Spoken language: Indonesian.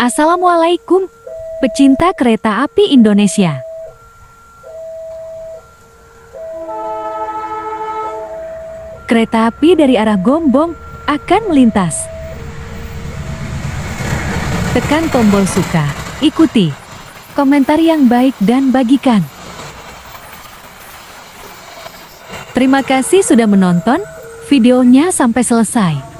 Assalamualaikum, pecinta kereta api Indonesia. Kereta api dari arah Gombong akan melintas. Tekan tombol suka, ikuti komentar yang baik dan bagikan. Terima kasih sudah menonton videonya sampai selesai.